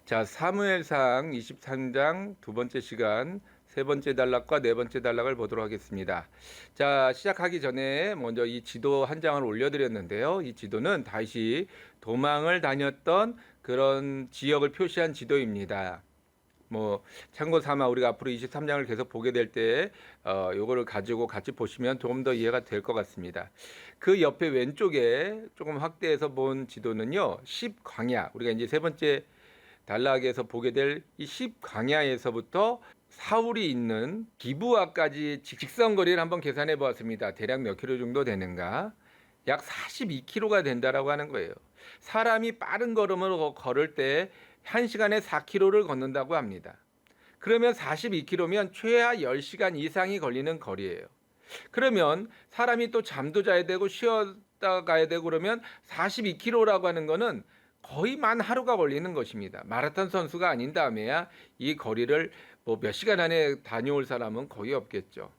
자, 사무엘상 23장 두 번째 시간, 세 번째 단락과 네 번째 단락을 보도록 하겠습니다. 자, 시작하기 전에 먼저 이 지도 한 장을 올려드렸는데요. 이 지도는 다시 도망을 다녔던 그런 지역을 표시한 지도입니다. 참고 삼아 우리가 앞으로 23장을 계속 보게 될 때, 요거를 가지고 같이 보시면 조금 더 이해가 될 것 같습니다. 그 옆에 왼쪽에 조금 확대해서 본 지도는요, 10광야, 우리가 이제 세 번째 단락에서 보게 될 이 10광야에서부터 사울이 있는 기브아까지 직선거리를 한번 계산해 보았습니다. 대략 몇 킬로 정도 되는가? 약 42km가 된다라고 하는 거예요. 사람이 빠른 걸음으로 걸을 때 1시간에 4km를 걷는다고 합니다. 그러면 42km면 최하 10시간 이상이 걸리는 거리예요. 그러면 사람이 또 잠도 자야 되고 쉬었다 가야 되고 그러면 42km라고 하는 거는 거의 만 하루가 걸리는 것입니다. 마라톤 선수가 아닌 다음에야 이 거리를 몇 시간 안에 다녀올 사람은 거의 없겠죠.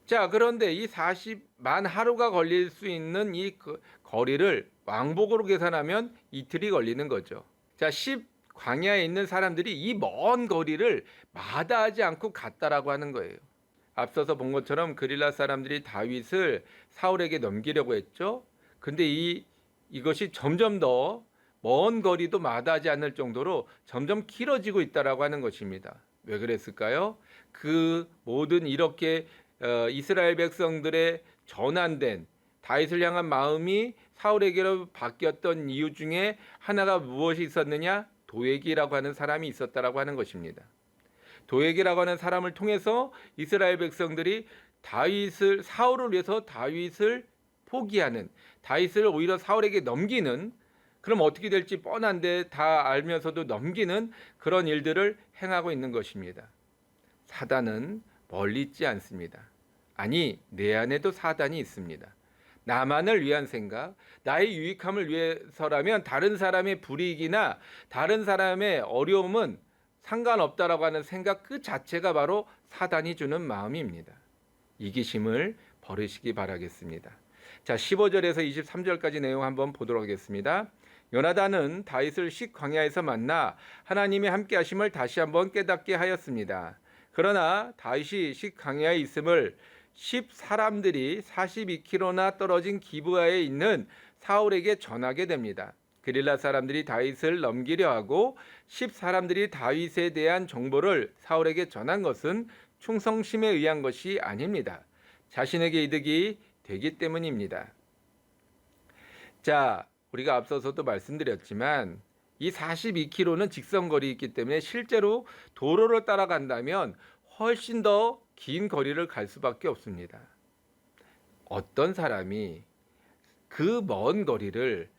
자, 그런데 이 40만 하루가 걸릴 수 있는 이 거리를 왕복으로 계산하면 이틀이 걸리는 거죠. 자, 10광야에 있는 사람들이 이 먼 거리를 마다하지 않고 갔다라고 하는 거예요. 앞서서 본 것처럼 그릴라 사람들이 다윗을 사울에게 넘기려고 했죠. 근데 이것이 점점 더 먼 거리도 마다하지 않을 정도로 점점 길어지고 있다라고 하는 것입니다. 왜 그랬을까요? 그 모든 이렇게 이스라엘 백성들의 전환된 다윗을 향한 마음이 사울에게로 바뀌었던 이유 중에 하나가 무엇이 있었느냐? 도액이라고 하는 사람이 있었다라고 하는 것입니다. 도액이라고 하는 사람을 통해서 이스라엘 백성들이 사울을 위해서 다윗을 포기하는, 다윗을 오히려 사울에게 넘기는, 그럼 어떻게 될지 뻔한데 다 알면서도 넘기는 그런 일들을 행하고 있는 것입니다. 사단은 멀리 있지 않습니다. 아니, 내 안에도 사단이 있습니다. 나만을 위한 생각, 나의 유익함을 위해서라면 다른 사람의 불이익이나 다른 사람의 어려움은 상관없다라고 하는 생각 그 자체가 바로 사단이 주는 마음입니다. 이기심을 버리시기 바라겠습니다. 자, 15절에서 23절까지 내용 한번 보도록 하겠습니다. 요나단은 다윗을 식광야에서 만나 하나님의 함께 하심을 다시 한번 깨닫게 하였습니다. 그러나 다윗이 식광야에 있음을 10사람들이 42km나 떨어진 기브아에 있는 사울에게 전하게 됩니다. 그릴라 사람들이 다윗을 넘기려 하고 10사람들이 다윗에 대한 정보를 사울에게 전한 것은 충성심에 의한 것이 아닙니다. 자신에게 이득이 되기 때문입니다. 자, 우리가 앞서서도 말씀드렸지만 이 42km는 직선거리이기 때문에 실제로 도로를 따라간다면 훨씬 더 긴 거리를 갈 수밖에 없습니다. 어떤 사람이 그 먼 거리를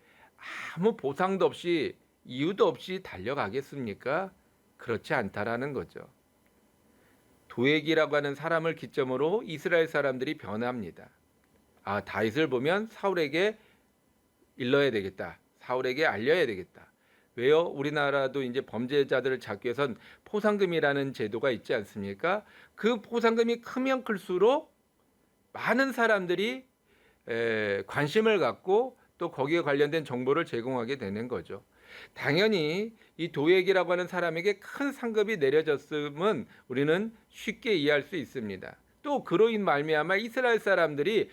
아무 보상도 없이 이유도 없이 달려가겠습니까? 그렇지 않다라는 거죠. 도액이라고 하는 사람을 기점으로 이스라엘 사람들이 변합니다. 아, 다윗을 보면 사울에게 일러야 되겠다. 사울에게 알려야 되겠다. 왜요? 우리나라도 이제 범죄자들을 잡기 위해선 포상금이라는 제도가 있지 않습니까? 그 포상금이 크면 클수록 많은 사람들이 관심을 갖고 또 거기에 관련된 정보를 제공하게 되는 거죠. 당연히 이 도액이라고 하는 사람에게 큰 상급이 내려졌음은 우리는 쉽게 이해할 수 있습니다. 또 그로 인 말미암아 이스라엘 사람들이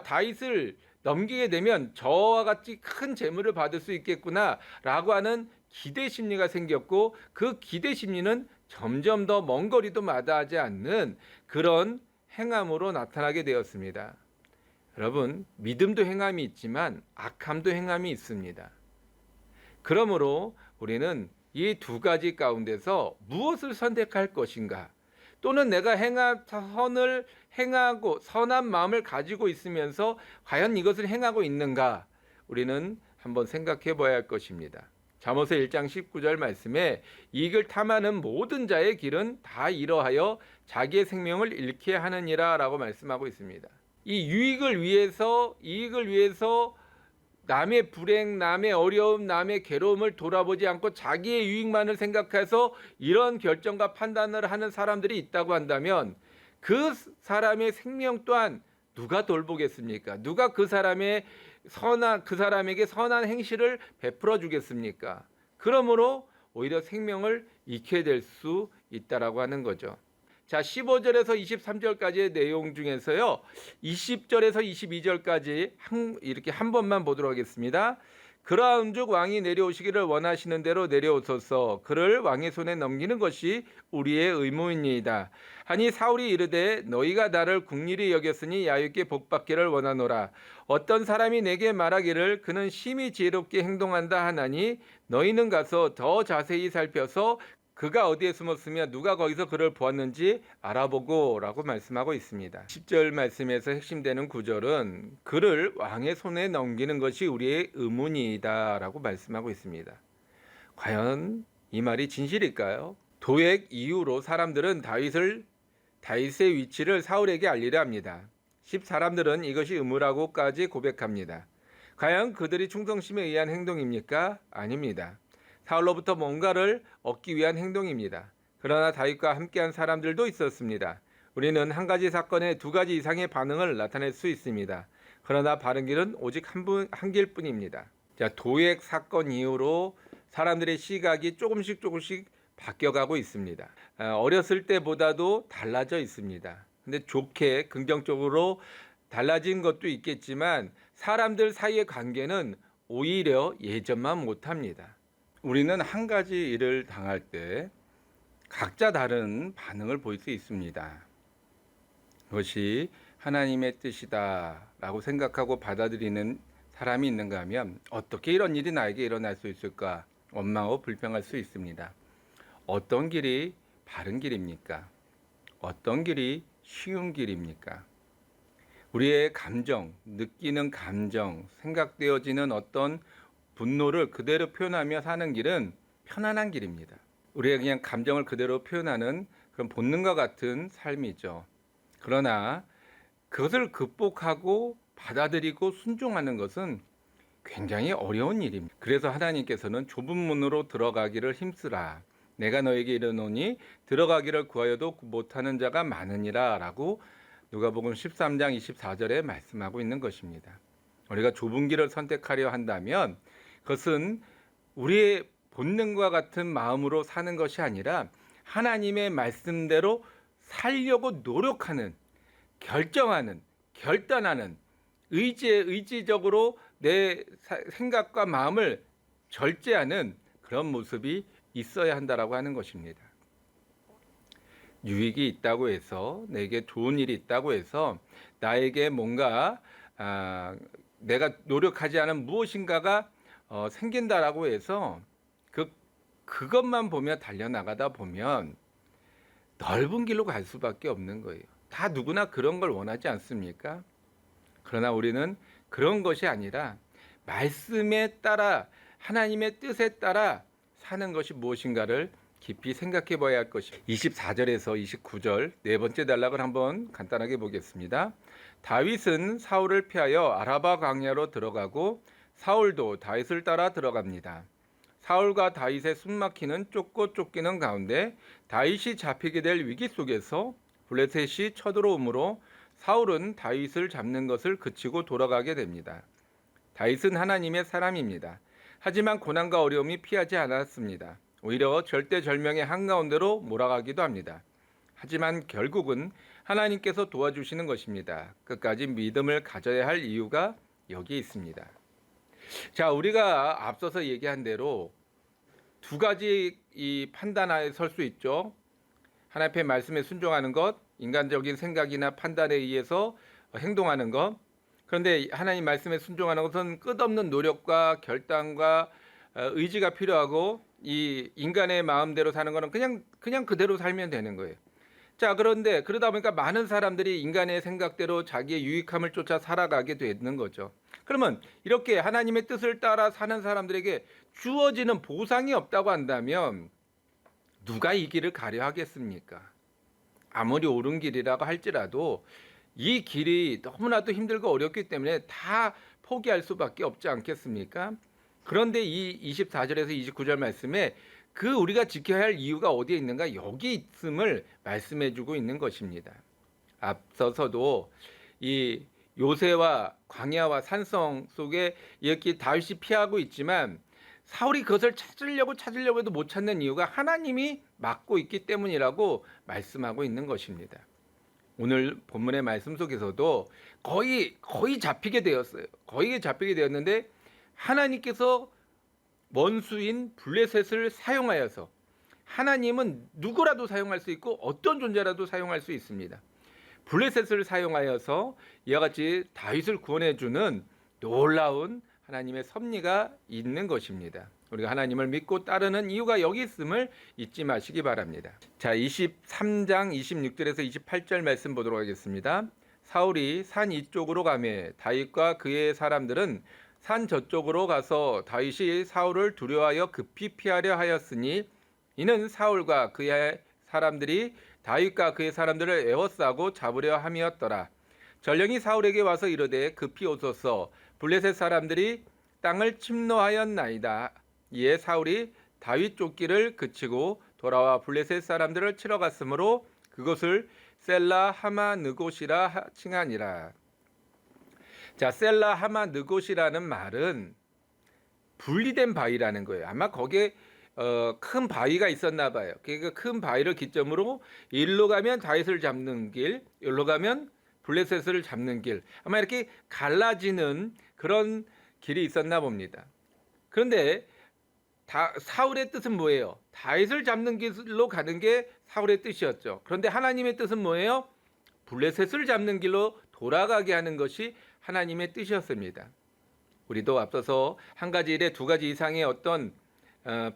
다윗을 넘기게 되면 저와 같이 큰 재물을 받을 수 있겠구나라고 하는 기대 심리가 생겼고 그 기대 심리는 점점 더 먼 거리도 마다하지 않는 그런 행함으로 나타나게 되었습니다. 여러분, 믿음도 행함이 있지만 악함도 행함이 있습니다. 그러므로 우리는 이 두 가지 가운데서 무엇을 선택할 것인가? 또는 내가 선을 행하고 선한 마음을 가지고 있으면서 과연 이것을 행하고 있는가? 우리는 한번 생각해 봐야 할 것입니다. 잠언서 1장 19절 말씀에 이익을 탐하는 모든 자의 길은 다 이러하여 자기의 생명을 잃게 하느니라 라고 말씀하고 있습니다. 이 이익을 위해서 남의 불행, 남의 어려움, 남의 괴로움을 돌아보지 않고 자기의 유익만을 생각해서 이런 결정과 판단을 하는 사람들이 있다고 한다면 그 사람의 생명 또한 누가 돌보겠습니까? 누가 그 사람에게 선한 행실을 베풀어 주겠습니까? 그러므로 오히려 생명을 잃게 될 수 있다라고 하는 거죠. 자, 15절에서 23절까지의 내용 중에서요. 20절에서 22절까지 이렇게 한 번만 보도록 하겠습니다. 그러한즉 왕이 내려오시기를 원하시는 대로 내려오소서. 그를 왕의 손에 넘기는 것이 우리의 의무입니다. 하니 사울이 이르되 너희가 나를 국리리 여겼으니 야유께 복받기를 원하노라. 어떤 사람이 내게 말하기를 그는 심히 지혜롭게 행동한다 하나니 너희는 가서 더 자세히 살펴서 그가 어디에 숨었으며 누가 거기서 그를 보았는지 알아보고 라고 말씀하고 있습니다. 10절 말씀에서 핵심되는 구절은 그를 왕의 손에 넘기는 것이 우리의 의문이다 라고 말씀하고 있습니다. 과연 이 말이 진실일까요? 도액 이후로 사람들은 다윗의 위치를 사울에게 알리려 합니다. 10사람들은 이것이 의무라고까지 고백합니다. 과연 그들이 충성심에 의한 행동입니까? 아닙니다. 사울로부터 뭔가를 얻기 위한 행동입니다. 그러나 다윗과 함께한 사람들도 있었습니다. 우리는 한 가지 사건에 두 가지 이상의 반응을 나타낼 수 있습니다. 그러나 바른 길은 오직 한 길뿐입니다. 자, 도액 사건 이후로 사람들의 시각이 조금씩 바뀌어가고 있습니다. 어렸을 때보다도 달라져 있습니다. 근데 좋게 긍정적으로 달라진 것도 있겠지만 사람들 사이의 관계는 오히려 예전만 못합니다. 우리는 한 가지 일을 당할 때 각자 다른 반응을 보일 수 있습니다. 그것이 하나님의 뜻이다 라고 생각하고 받아들이는 사람이 있는가 하면 어떻게 이런 일이 나에게 일어날 수 있을까 원망하고 불평할 수 있습니다. 어떤 길이 바른 길입니까? 어떤 길이 쉬운 길입니까? 우리의 감정, 느끼는 감정, 생각되어지는 어떤 분노를 그대로 표현하며 사는 길은 편안한 길입니다. 우리가 그냥 감정을 그대로 표현하는 그런 본능과 같은 삶이죠. 그러나 그것을 극복하고 받아들이고 순종하는 것은 굉장히 어려운 일입니다. 그래서 하나님께서는 좁은 문으로 들어가기를 힘쓰라. 내가 너에게 이르노니 들어가기를 구하여도 못하는 자가 많으니라 라고 누가복음 13장 24절에 말씀하고 있는 것입니다. 우리가 좁은 길을 선택하려 한다면 그것은 우리의 본능과 같은 마음으로 사는 것이 아니라 하나님의 말씀대로 살려고 노력하는, 결정하는, 결단하는 의지적으로 내 생각과 마음을 절제하는 그런 모습이 있어야 한다라고 하는 것입니다. 유익이 있다고 해서 내게 좋은 일이 있다고 해서 나에게 뭔가 내가 노력하지 않은 무엇인가가 생긴다라고 해서 그것만 보며 달려나가다 보면 넓은 길로 갈 수밖에 없는 거예요. 다 누구나 그런 걸 원하지 않습니까? 그러나 우리는 그런 것이 아니라 말씀에 따라 하나님의 뜻에 따라 사는 것이 무엇인가를 깊이 생각해 봐야 할 것입니다. 24절에서 29절 네 번째 단락을 한번 간단하게 보겠습니다. 다윗은 사울을 피하여 아라바 광야로 들어가고 사울도 다윗을 따라 들어갑니다. 사울과 다윗의 숨막히는 쫓고 쫓기는 가운데 다윗이 잡히게 될 위기 속에서 블레셋이 쳐들어오므로 사울은 다윗을 잡는 것을 그치고 돌아가게 됩니다. 다윗은 하나님의 사람입니다. 하지만 고난과 어려움이 피하지 않았습니다. 오히려 절대절명의 한가운데로 몰아가기도 합니다. 하지만 결국은 하나님께서 도와주시는 것입니다. 끝까지 믿음을 가져야 할 이유가 여기 있습니다. 자, 우리가 앞서서 얘기한 대로 두 가지 이 판단하에 설 수 있죠. 하나님의 말씀에 순종하는 것, 인간적인 생각이나 판단에 의해서 행동하는 것. 그런데 하나님 말씀에 순종하는 것은 끝없는 노력과 결단과 의지가 필요하고 이 인간의 마음대로 사는 거는 그냥 그대로 살면 되는 거예요. 자, 그런데 그러다 보니까 많은 사람들이 인간의 생각대로 자기의 유익함을 쫓아 살아가게 되는 거죠. 그러면 이렇게 하나님의 뜻을 따라 사는 사람들에게 주어지는 보상이 없다고 한다면 누가 이 길을 가려 하겠습니까? 아무리 옳은 길이라고 할지라도 이 길이 너무나도 힘들고 어렵기 때문에 다 포기할 수밖에 없지 않겠습니까? 그런데 이 24절에서 29절 말씀에 그 우리가 지켜야 할 이유가 어디에 있는가? 여기 있음을 말씀해 주고 있는 것입니다. 앞서서도 이 요새와 광야와 산성 속에 이렇게 다윗이 피하고 있지만 사울이 그것을 찾으려고 해도 못 찾는 이유가 하나님이 막고 있기 때문이라고 말씀하고 있는 것입니다. 오늘 본문의 말씀 속에서도 거의 잡히게 되었어요. 거의 잡히게 되었는데 하나님께서 원수인 블레셋을 사용하여서, 하나님은 누구라도 사용할 수 있고 어떤 존재라도 사용할 수 있습니다. 블레셋을 사용하여서 이와 같이 다윗을 구원해 주는 놀라운 하나님의 섭리가 있는 것입니다. 우리가 하나님을 믿고 따르는 이유가 여기 있음을 잊지 마시기 바랍니다. 자, 23장 26절에서 28절 말씀 보도록 하겠습니다. 사울이 산 이쪽으로 가매 다윗과 그의 사람들은 산 저쪽으로 가서 다윗이 사울을 두려워하여 급히 피하려 하였으니 이는 사울과 그의 사람들이 다윗과 그의 사람들을 에워싸고 잡으려 함이었더라. 전령이 사울에게 와서 이르되 급히 오소서, 블레셋 사람들이 땅을 침노하였나이다. 이에 사울이 다윗 쫓기를 그치고 돌아와 블레셋 사람들을 치러 갔으므로 그것을 셀라 하마 느곳이라 칭하니라. 자, 셀라 하마 느곳이라는 말은 분리된 바위라는 거예요. 아마 거기에 큰 바위가 있었나 봐요. 그 큰 바위를 기점으로 일로 가면 다윗을 잡는 길, 일로 가면 블레셋을 잡는 길, 아마 이렇게 갈라지는 그런 길이 있었나 봅니다. 그런데 사울의 뜻은 뭐예요? 다윗을 잡는 길로 가는 게 사울의 뜻이었죠. 그런데 하나님의 뜻은 뭐예요? 블레셋을 잡는 길로 돌아가게 하는 것이 하나님의 뜻이었습니다. 우리도 앞서서 한 가지 일에 두 가지 이상의 어떤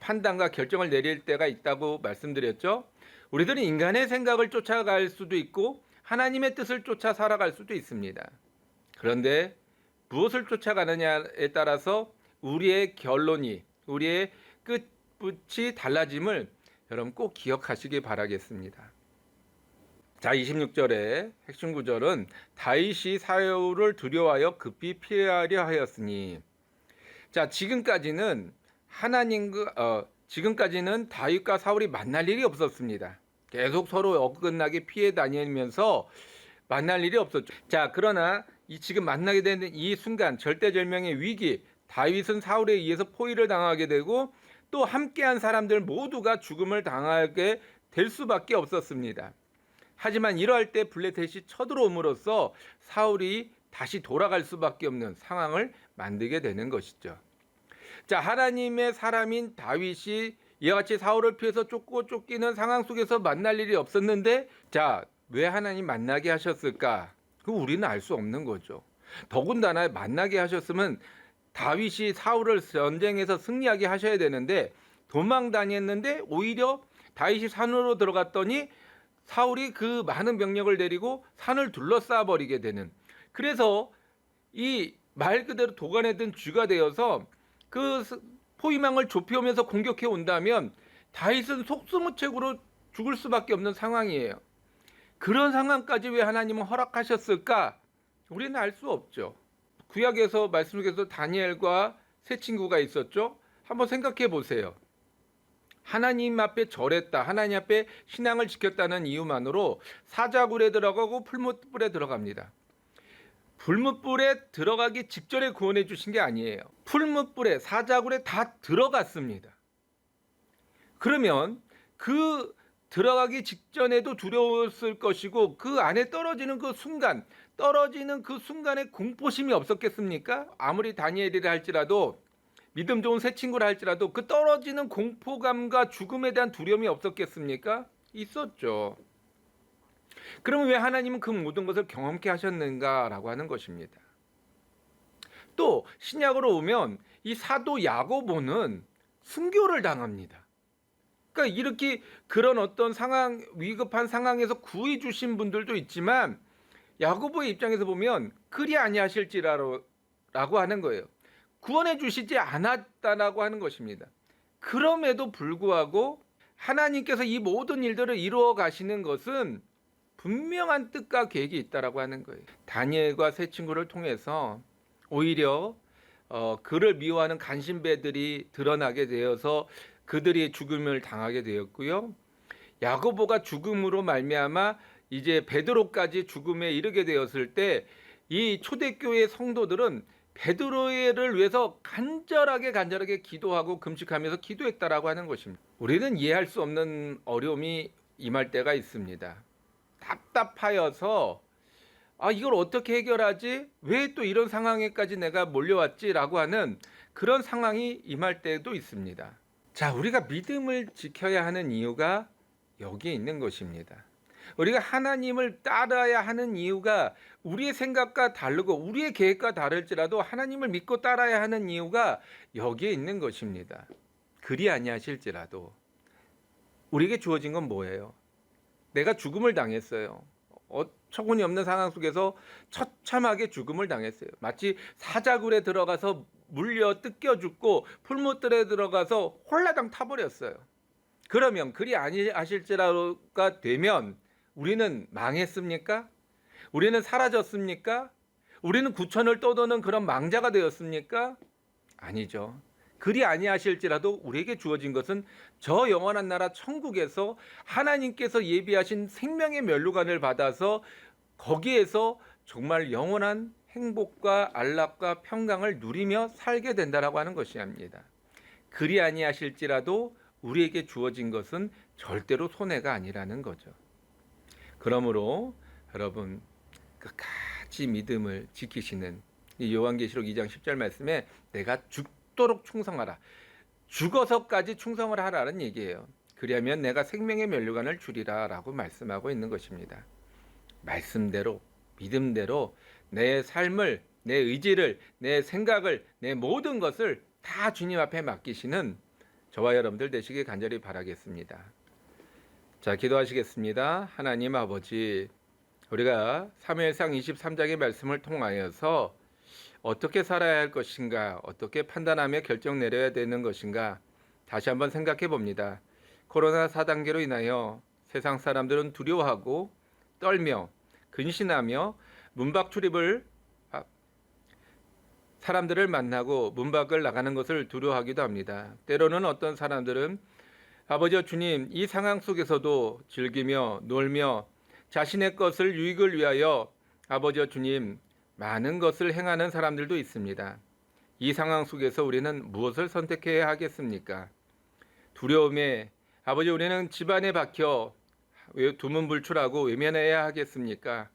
판단과 결정을 내릴 때가 있다고 말씀드렸죠. 우리들은 인간의 생각을 쫓아갈 수도 있고 하나님의 뜻을 쫓아 살아갈 수도 있습니다. 그런데 무엇을 쫓아가느냐에 따라서 우리의 결론이, 우리의 끝이 달라짐을 여러분 꼭 기억하시기 바라겠습니다. 자, 26절의 핵심 구절은 다윗이 사울을 두려워하여 급히 피하려 하였으니, 자, 지금까지는 다윗과 사울이 만날 일이 없었습니다. 계속 서로 어긋나게 피해 다니면서 만날 일이 없었죠. 자, 그러나 지금 만나게 되는 이 순간, 절대절명의 위기, 다윗은 사울에 의해서 포위를 당하게 되고 또 함께한 사람들 모두가 죽음을 당하게 될 수밖에 없었습니다. 하지만 이러할 때 블레셋이 쳐들어옴으로써 사울이 다시 돌아갈 수밖에 없는 상황을 만들게 되는 것이죠. 자, 하나님의 사람인 다윗이 이와 같이 사울을 피해서 쫓기는 상황 속에서 만날 일이 없었는데, 자, 왜 하나님 만나게 하셨을까? 우리는 알 수 없는 거죠. 더군다나 만나게 하셨으면 다윗이 사울을 전쟁에서 승리하게 하셔야 되는데 도망 다녔는데 오히려 다윗이 산으로 들어갔더니 사울이 그 많은 병력을 데리고 산을 둘러싸 버리게 되는, 그래서 이 말 그대로 도간에 든 쥐가 되어서 그 포위망을 좁혀오면서 공격해 온다면 다윗은 속수무책으로 죽을 수밖에 없는 상황이에요. 그런 상황까지 왜 하나님은 허락하셨을까? 우리는 알 수 없죠. 구약에서 말씀 속에서 다니엘과 세 친구가 있었죠. 한번 생각해 보세요. 하나님 앞에 절했다, 하나님 앞에 신앙을 지켰다는 이유만으로 사자굴에 들어가고 풀무불에 들어갑니다. 풀무불에 들어가기 직전에 구원해 주신 게 아니에요. 풀무불에, 사자굴에 다 들어갔습니다. 그러면 그 들어가기 직전에도 두려웠을 것이고 그 안에 떨어지는 그 순간에 공포심이 없었겠습니까? 아무리 다니엘이라 할지라도, 믿음 좋은 새 친구라 할지라도 그 떨어지는 공포감과 죽음에 대한 두려움이 없었겠습니까? 있었죠. 그러면 왜 하나님은 그 모든 것을 경험케 하셨는가라고 하는 것입니다. 또 신약으로 오면 이 사도 야고보는 순교를 당합니다. 그러니까 이렇게 그런 어떤 상황, 위급한 상황에서 구해 주신 분들도 있지만 야고보의 입장에서 보면 그리 아니하실지라고 하는 거예요. 구원해 주시지 않았다라고 하는 것입니다. 그럼에도 불구하고 하나님께서 이 모든 일들을 이루어 가시는 것은 분명한 뜻과 계획이 있다라고 하는 거예요. 다니엘과 세 친구를 통해서 오히려 그를 미워하는 간신배들이 드러나게 되어서 그들이 죽음을 당하게 되었고요. 야고보가 죽음으로 말미암아 이제 베드로까지 죽음에 이르게 되었을 때 이 초대교회 성도들은 베드로를 위해서 간절하게 기도하고 금식하면서 기도했다라고 하는 것입니다. 우리는 이해할 수 없는 어려움이 임할 때가 있습니다. 답답하여서 이걸 어떻게 해결하지? 왜 또 이런 상황에까지 내가 몰려왔지라고 하는 그런 상황이 임할 때도 있습니다. 자, 우리가 믿음을 지켜야 하는 이유가 여기에 있는 것입니다. 우리가 하나님을 따라야 하는 이유가 우리의 생각과 다르고 우리의 계획과 다를지라도 하나님을 믿고 따라야 하는 이유가 여기에 있는 것입니다. 그리 아니하실지라도 우리에게 주어진 건 뭐예요? 내가 죽음을 당했어요. 어처구니 없는 상황 속에서 처참하게 죽음을 당했어요. 마치 사자굴에 들어가서 물려 뜯겨 죽고 풀무들에 들어가서 홀라당 타버렸어요. 그러면 그리 아니하실지라도가 되면 우리는 망했습니까? 우리는 사라졌습니까? 우리는 구천을 떠도는 그런 망자가 되었습니까? 아니죠. 그리 아니하실지라도 우리에게 주어진 것은 저 영원한 나라 천국에서 하나님께서 예비하신 생명의 면류관을 받아서 거기에서 정말 영원한 행복과 안락과 평강을 누리며 살게 된다라고 하는 것이옵니다. 그리 아니하실지라도 우리에게 주어진 것은 절대로 손해가 아니라는 거죠. 그러므로 여러분 끝까지 믿음을 지키시는 이 요한계시록 2장 10절 말씀에 내가 죽도록 충성하라. 죽어서까지 충성을 하라는 얘기예요. 그리하면 내가 생명의 면류관을 주리라 라고 말씀하고 있는 것입니다. 말씀대로 믿음대로 내 삶을 내 의지를 내 생각을 내 모든 것을 다 주님 앞에 맡기시는 저와 여러분들 되시길 간절히 바라겠습니다. 자, 기도하시겠습니다. 하나님 아버지, 우리가 사무엘상 23장의 말씀을 통하여서 어떻게 살아야 할 것인가, 어떻게 판단하며 결정 내려야 되는 것인가 다시 한번 생각해 봅니다. 코로나 4단계로 인하여 세상 사람들은 두려워하고 떨며 근신하며 문 밖 출입을 사람들을 만나고 문 밖을 나가는 것을 두려워하기도 합니다. 때로는 어떤 사람들은 아버지 주님, 이 상황 속에서도 즐기며 놀며 자신의 것을 유익을 위하여 아버지 주님 많은 것을 행하는 사람들도 있습니다. 이 상황 속에서 우리는 무엇을 선택해야 하겠습니까? 두려움에 아버지 우리는 집안에 박혀 두문불출하고 외면해야 하겠습니까?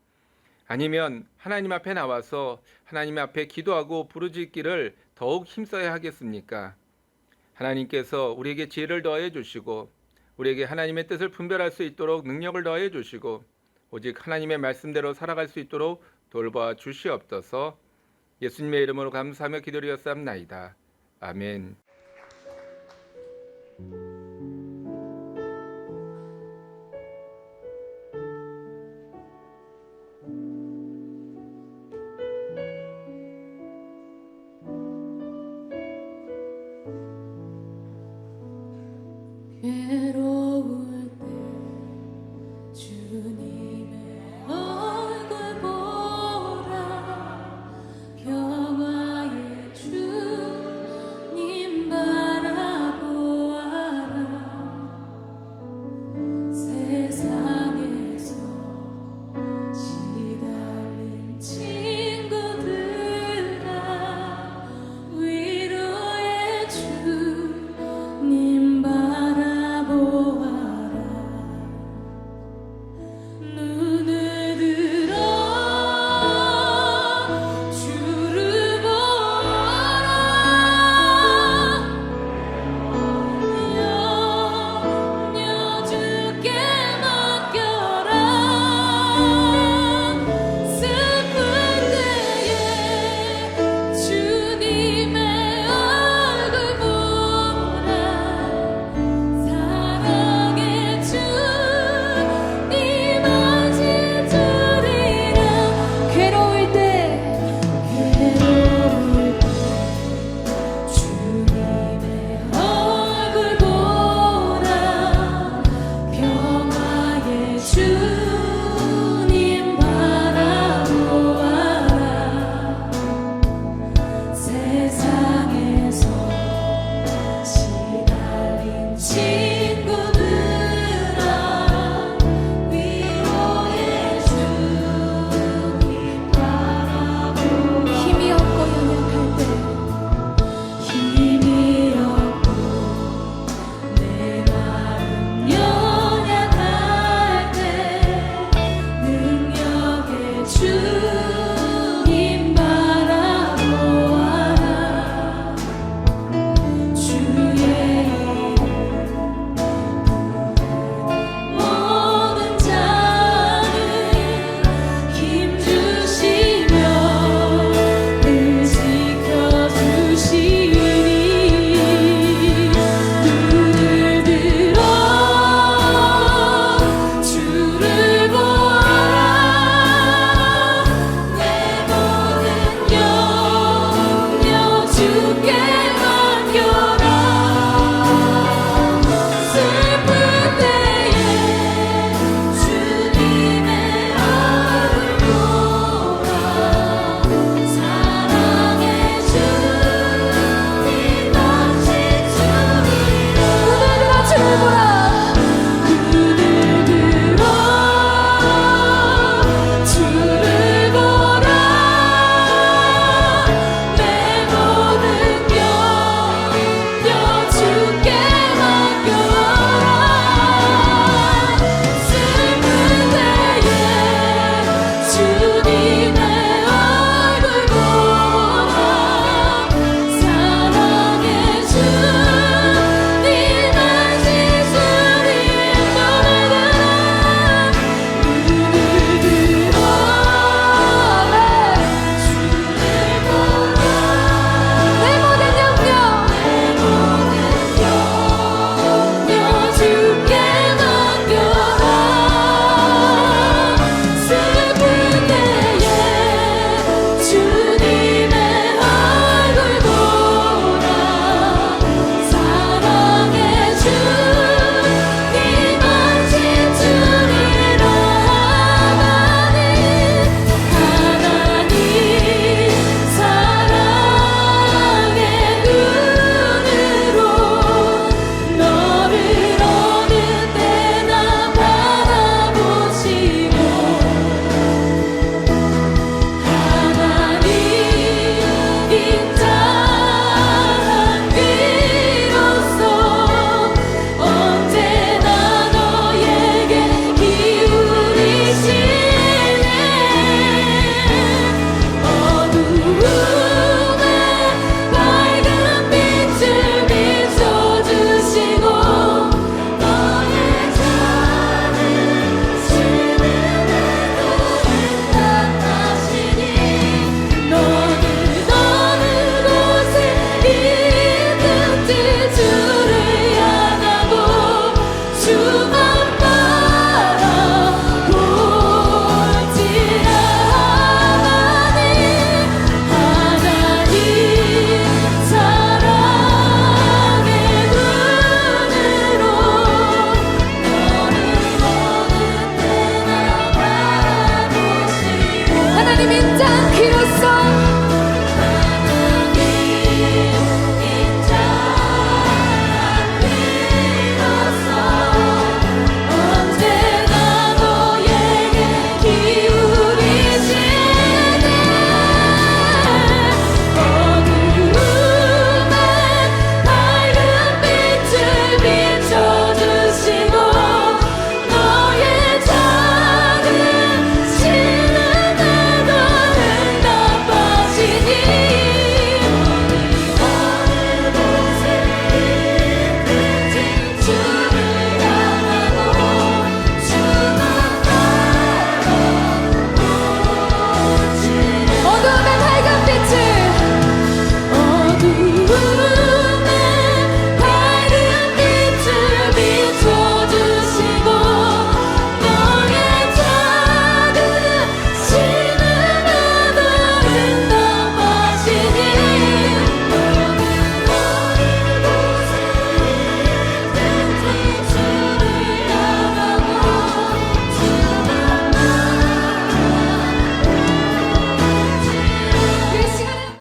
아니면 하나님 앞에 나와서 하나님 앞에 기도하고 부르짖기를 더욱 힘써야 하겠습니까? 하나님께서 우리에게 지혜를 더해 주시고 우리에게 하나님의 뜻을 분별할 수 있도록 능력을 더해 주시고 오직 하나님의 말씀대로 살아갈 수 있도록 돌봐 주시옵소서. 예수님의 이름으로 감사하며 기도드렸사옵나이다. 아멘. 괴로운